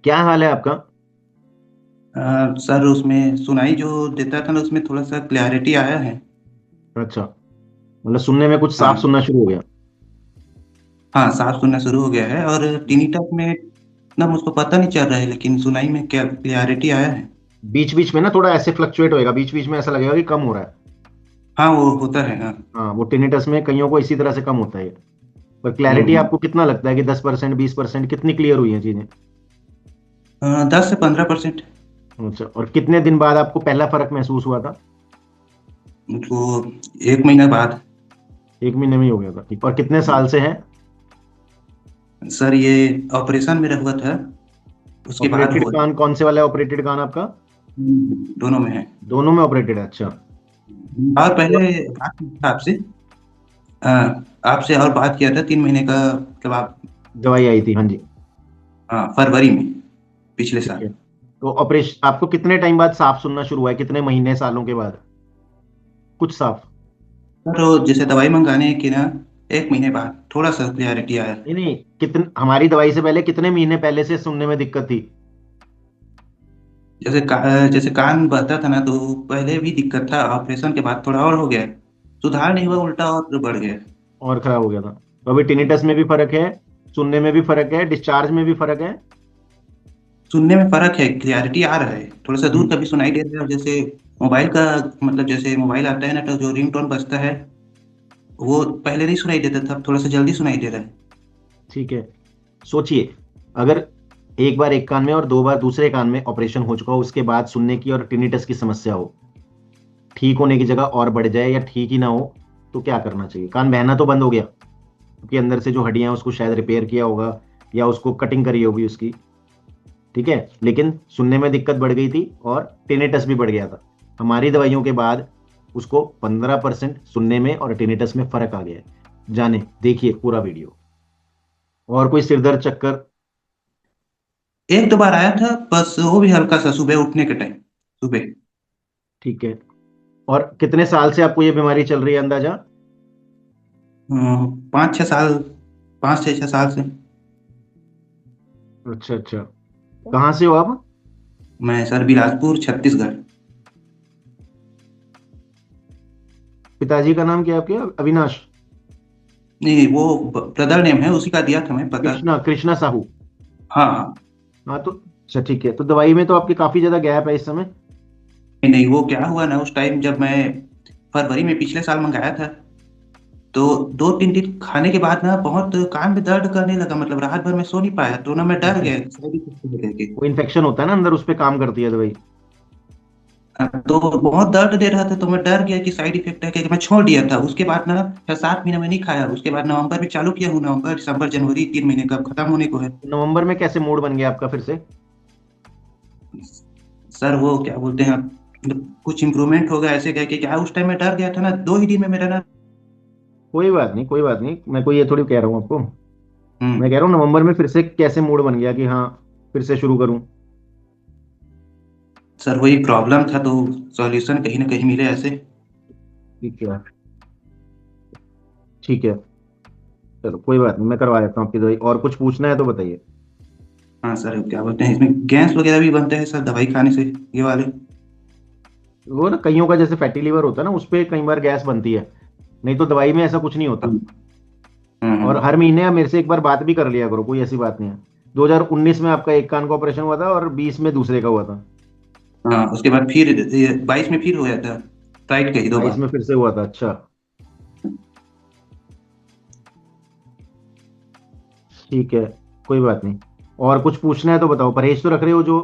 क्या हाल है आपका? सर उसमें सुनाई जो देता था ना उसमें थोड़ा सा क्लैरिटी आया है। अच्छा, मतलब सुनने में कुछ साफ हाँ। सुनना शुरू हो गया। हाँ, साफ सुनना शुरू हो गया है और टिनिटस में इतना मुझको पता नहीं चल रहा है, लेकिन सुनाई में क्या क्लैरिटी आया है। बीच बीच में ना थोड़ा ऐसे फ्लक्चुएट होएगा, बीच बीच में ऐसा लगेगा कि कम हो रहा है। हाँ, वो होता है। हाँ। हाँ, वो टिनिटस में कईयों को इसी तरह से कम होता है। पर हम्म क्लैरिटी हम्म। आपको कितना लगता है कि 10%, 20%, कितनी क्लियर हुई है चीजें? 10 से 15%। अच्छा, और कितने दिन बाद आपको पहला फर्क महसूस हुआ था? मुझको 1 महीना बाद। 1 महीने में ही हो गया था, ठीक। और कितने साल से है? सर ये ऑपरेशन मेरा हुआ था, उसके बाद ऑपरेटेड हुआ। कान कौन से वाला है? ऑपरेटेड कान आपका दोनों में है। दोनों में ऑपरेटेड है? अच्छा। और तो पहले बात की था आपसे। अ, आपसे और बात किया था 3 महीने का, मतलब आप। दवाई आई थी, हाँ जी। हाँ, फरवरी में, पिछले ठीक साल। है। तो ऑपरेशन आपको कितने टाइम बाद साफ सुनना शुरू हुआ है? कितने महीने, सालों के बाद कुछ साफ? तो जैसे दवाई मंगाने के ना 1 महीने बाद थोड़ा सा क्लियरिटी आया। नहीं नहीं, कितने, हमारी दवाई से पहले कितने महीने पहले से सुनने में दिक्कत थी? जैसे कान बहता था ना, तो पहले भी दिक्कत था, ऑपरेशन के बाद थोड़ा और हो गया। सुधार नहीं हुआ, उल्टा और बढ़ गया। और खराब हो गया था? तो अभी टिनिटस में भी फर्क है, सुनने में भी फर्क है, डिस्चार्ज में भी फर्क है? सुनने में फर्क है, क्लियरिटी आ रहा है, थोड़ा सा दूर हम्म। कभी सुनाई दे रहा है। जैसे मोबाइल का, मतलब जैसे मोबाइल आता है ना, तो जो रिंगटोन बजता है वो पहले नहीं सुनाई देता था, अब थोड़ा सा जल्दी सुनाई दे रहा है। ठीक है। सोचिए, अगर एक बार एक कान में और दो बार दूसरे कान में ऑपरेशन हो चुका हो, उसके बाद सुनने की और टिनिटस की समस्या हो, ठीक होने की जगह और बढ़ जाए या ठीक ही ना हो, तो क्या करना चाहिए? कान बहना तो बंद हो गया क्योंकि अंदर से जो हड्डियां हैं उसको शायद रिपेयर किया होगा या उसको कटिंग करी होगी उसकी, ठीक है, लेकिन सुनने में दिक्कत बढ़ गई थी और टिनिटस भी बढ़ गया था। हमारी दवाइयों के बाद उसको 15% सुनने में और टिनिटस में फर्क आ गया है। जाने देखिए पूरा वीडियो। और कोई सिरदर्द, चक्कर? एक दो बार आया था बस, वो भी हल्का सा सुबह उठने के टाइम, सुबह। ठीक है। और कितने साल से आपको ये बीमारी चल रही है अंदाजा? 5 6 साल, 5 6 6 साल से। अच्छा अच्छा। कहाँ से हो आप? मैं सर बिलासपुर, छत्तीसगढ़। पिताजी का नाम क्या है आपके? अविनाश? नहीं, वो ब्रदर नेम है, उसी का दिया था मैं पता। कृष्णा, कृष्णा साहू? हाँ हाँ। हाँ तो अच्छा, ठीक है। तो दवाई में तो आपकी काफी ज्यादा गैप है इस समय। नहीं नहीं, वो क्या हुआ ना, उस टाइम जब मैं फरवरी में पिछले साल मंगाया था, तो 2 3 दिन खाने के बाद ना बहुत कान में दर्द करने लगा, मतलब रात भर मैं सो नहीं पाया, तो ना मैं डर ठीक है। गया साइड इफेक्ट को लेके। वो इन्फेक्शन होता है ना अंदर, उस पे काम करती है दवाई। तो बहुत दर्द दे रहा था, तो मैं डर गया कि साइड इफेक्ट है, कि मैं छोड़ दिया था। उसके बाद ना 6 7 महीने में नहीं खाया, उसके बाद नवंबर में चालू किया हूँ, नवंबर दिसंबर जनवरी 3 महीने कब खत्म होने को है। नवंबर में कैसे मूड बन गया आपका फिर से? सर वो क्या बोलते हैं, मतलब कुछ इम्प्रूवमेंट होगा ऐसे कह के, क्या उस टाइम मैं डर गया था ना, 2 ही दिन में मेरा ना। कोई बात नहीं, कोई बात नहीं, मैं कोई ये थोड़ी कह रहा हूँ आपको। मैं हम्म। कह रहा हूँ नवंबर में फिर से कैसे मूड बन गया कि हाँ फिर से शुरू करूँ? सर वही प्रॉब्लम था, तो सॉल्यूशन कहीं ना कहीं मिले ऐसे। ठीक है। ठीक है, चलो कोई बात नहीं, मैं करवा देता हूँ आपकी दवाई। और कुछ पूछना है तो बताइए। हाँ सर, क्या बोलते हैं, इसमें गैस वगैरह भी बनते हैं सर दवाई खाने से, ये वाले। वो ना कईयों का जैसे फैटी लीवर होता है ना, उस पे कई बार गैस बनती है, नहीं तो दवाई में ऐसा कुछ नहीं होता। हम्म हम्म और हम्म। हर महीने आप मेरे से एक बार बात भी कर लिया करो, कोई ऐसी बात नहीं है। 2019 में आपका एक कान का ऑपरेशन हुआ था और 20 में दूसरे का हुआ था। हाँ, उसके बाद फिर 22 में फिर हो गया था, टाइट के ही 22 2 बार। में फिर से हुआ था, अच्छा। ठीक है, कोई बात नहीं। और कुछ पूछना है तो बताओ। परहेज तो रख रहे हो जो?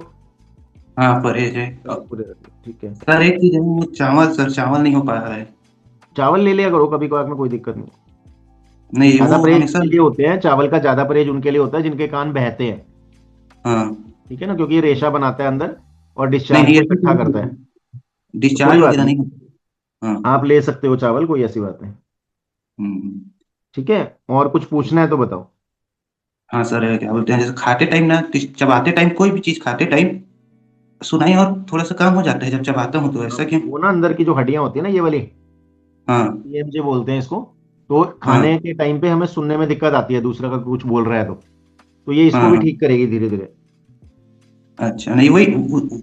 हाँ, परहेज है। परहेज पूरे रख रहे हो, ठीक है। सर एक चीज है, वो चावल, सर चावल नहीं हो पा रहा है। चावल ले लिया करो कभी कभार में, कोई दिक्कत नहीं। नहीं, ज्यादा वो परहेज हमेशा। के लिए होते हैं, चावल का ज्यादा परहेज उनके लिए होता है जिनके कान बहते हैं। हाँ। ठीक है ना, क्योंकि ये रेशा बनाता है अंदर और नहीं डिस्चार्ज नहीं, को ऐसे इकट्ठा करता है। तो कोई डिस्चार्ज बात वगैरह नहीं, नहीं होता। हाँ। आप ले सकते हो चावल, कोई ऐसी बात नहीं। हम्म। ठीक है। और कुछ पूछना है तो बताओ। हाँ सर, क्या बोलते हैं, जैसे खाते टाइम ना, चबाते टाइम, कोई भी चीज खाते टाइम सुनाई और थोड़ा सा काम हो जाता है जब चबाता हूँ, तो ऐसा अब क्यों? वो ना अंदर की जो हड्डियां होती है ना, ये वाली हाँ ईएमजे बोलते हैं इसको। तो खाने हाँ के टाइम पे हमें सुनने में दिक्कत आती है, दूसरा का कुछ बोल रहा है तो ये इसको भी हाँ ठीक करेगी धीरे धीरे। अच्छा, नहीं वही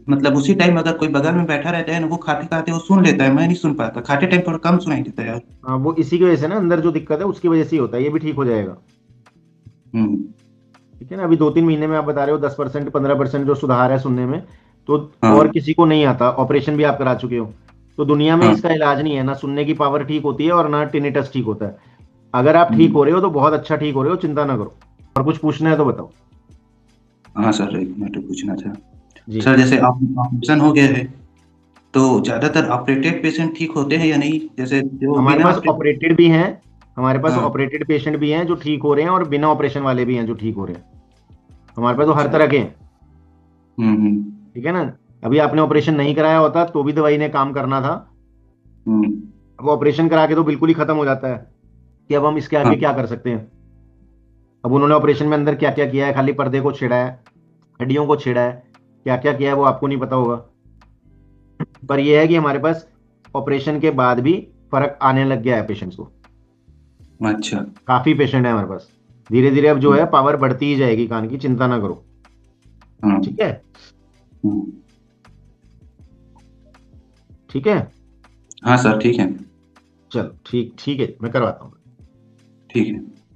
मतलब उसी टाइम अगर कोई बगल में बैठा रहता है ना, वो खाते खाते वो सुन लेता है, मैं नहीं सुन पाता, खाते टाइम थोड़ा कम सुनाई देता है यार। हाँ, वो इसी की वजह से ना, अंदर जो दिक्कत है उसकी वजह से ही होता है, ये भी ठीक हो जाएगा। हम्म। ठीक है ना, अभी 2-3 महीने में आप बता रहे हो 10% 15% जो सुधार है सुनने में, तो हाँ और किसी को नहीं आता, ऑपरेशन भी आप करा चुके हो। तो दुनिया में हाँ। इसका इलाज नहीं है, ना सुनने की पावर ठीक होती है और ना टिनिटस ठीक होता है। अगर आप ठीक हम्म। हो रहे हो तो बहुत अच्छा ठीक हो रहे हो, चिंता ना करो। और कुछ पूछना है तो बताओ। हाँ सर, एक मैटर पूछना था। जी। सर जैसे ऑपरेशन हो गया है, तो ज्यादातर ऑपरेटेड पेशेंट ठीक होते हैं या नहीं, जैसे जो हमारे बिना पास ऑपरेशन। ऑपरेटेड भी हैं, हमारे पास हाँ। ऑपरेटेड पेशेंट भी हैं जो ठीक हो रहे हैं, और बिना ऑपरेशन वाले भी हैं जो ठीक हो रहे हैं। हमारे पास तो हर अच्छा। तरह के हैं। हम्म। ठीक है ना। अभी आपने ऑपरेशन नहीं कराया होता तो भी दवाई ने काम करना था। हम्म। अब ऑपरेशन करा के तो बिल्कुल ही खत्म हो जाता है, कि अब हम इसके हाँ आगे क्या कर सकते हैं। अब उन्होंने ऑपरेशन में अंदर क्या क्या किया है, खाली पर्दे को छेड़ा है, हड्डियों को छेड़ा है, क्या क्या किया है वो आपको नहीं पता होगा। पर यह है कि हमारे पास ऑपरेशन के बाद भी फर्क आने लग गया है पेशेंट्स को। अच्छा। काफी पेशेंट है हमारे पास। धीरे धीरे अब जो हम्म। है पावर बढ़ती ही जाएगी कान की, चिंता ना करो। हाँ। ठीक है। हम्म। ठीक है। हाँ सर ठीक है। चलो ठीक ठीक है, मैं करवाता हूँ। ठीक है।